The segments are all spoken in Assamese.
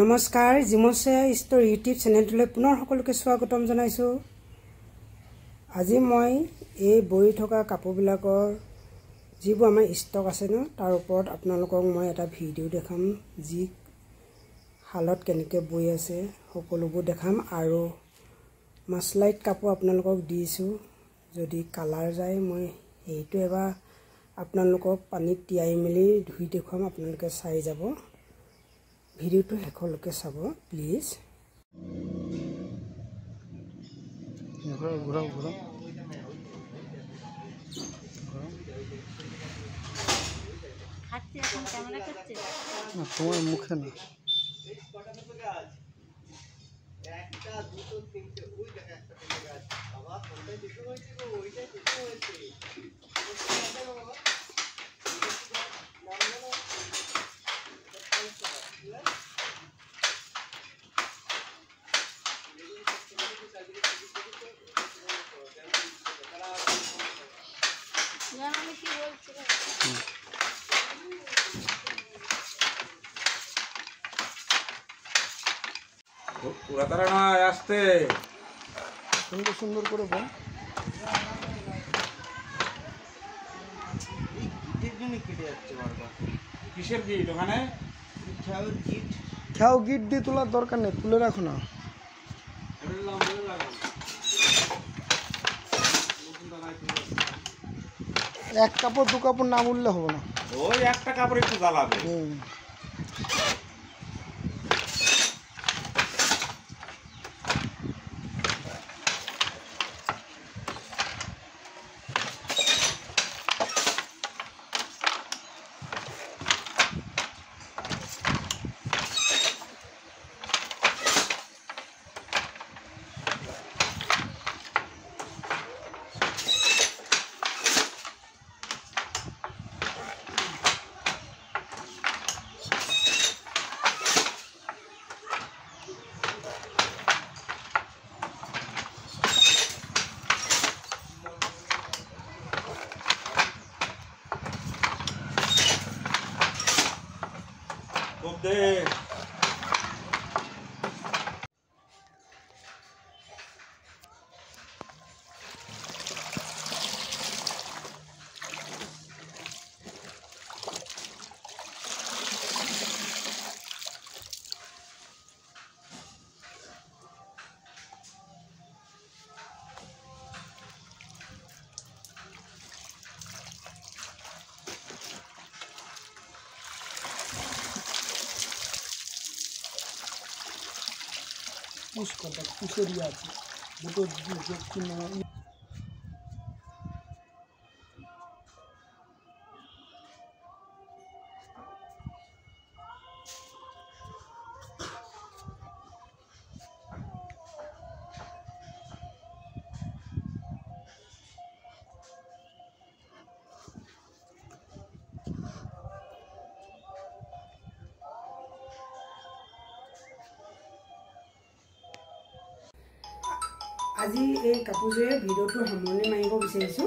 নমস্কাৰ জিমছে ষ্টৰী ইউটিউব চেনেলটোলৈ পুনৰ সকলোকে স্বাগতম জনাইছো। আজি মই এই বৈ থকা কাপোৰবিলাকৰ যিবোৰ আমাৰ ষ্টক আছে ন তাৰ ওপৰত আপোনালোকক মই এটা ভিডিও দেখাম, যি হালত কেনেকৈ বৈ আছে সকলোবোৰ দেখাম আৰু মাছলাইট কাপোৰ আপোনালোকক দিছো। যদি কালাৰ যায় মই এইটো এবাৰ আপোনালোকক পানীত তিয়াই মেলি ধুই দেখুৱাম, আপোনালোকে চাই যাব। ভিডিওটো শেষলৈকে চাব প্লিজ। তোমার মুখে না আসতে সুন্দর সুন্দর করে বল। কিসের গিট ওখানে? খাও গিট দিয়ে তোলার দরকার নেই, তুলে রাখো না। এক কাপড় দু কাপড় না উঠলে হবে না, ওই একটা কাপড় একটু জ্বালাবে। পুষ্করটা পুষেরই আছে দুটো দক্ষিণ। আজি এই কাপোৰযোৰে ভিডিওটো সামৰণি মাৰিব বিচাৰিছো।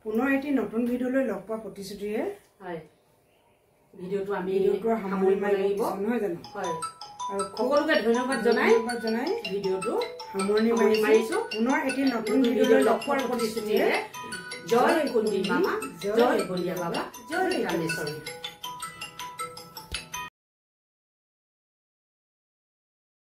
পুনৰ এটি নতুন ভিডিওলৈ লগ পোৱা প্ৰতিশ্ৰুতিৰে ভিডিওটো সামৰণি মাৰিব নহয় জানো? আৰু সকলোকে ধন্যবাদ জনাই ভিডিওটো সামৰণি মাৰিছো। পুনৰ এটি নতুন ভিডিওলৈ লগ পোৱাৰ প্ৰতিশ্ৰুতিৰে জয় কুন্দি মামা, জয় বলিয়া বাবা, জয় ৰামেশ্বৰী।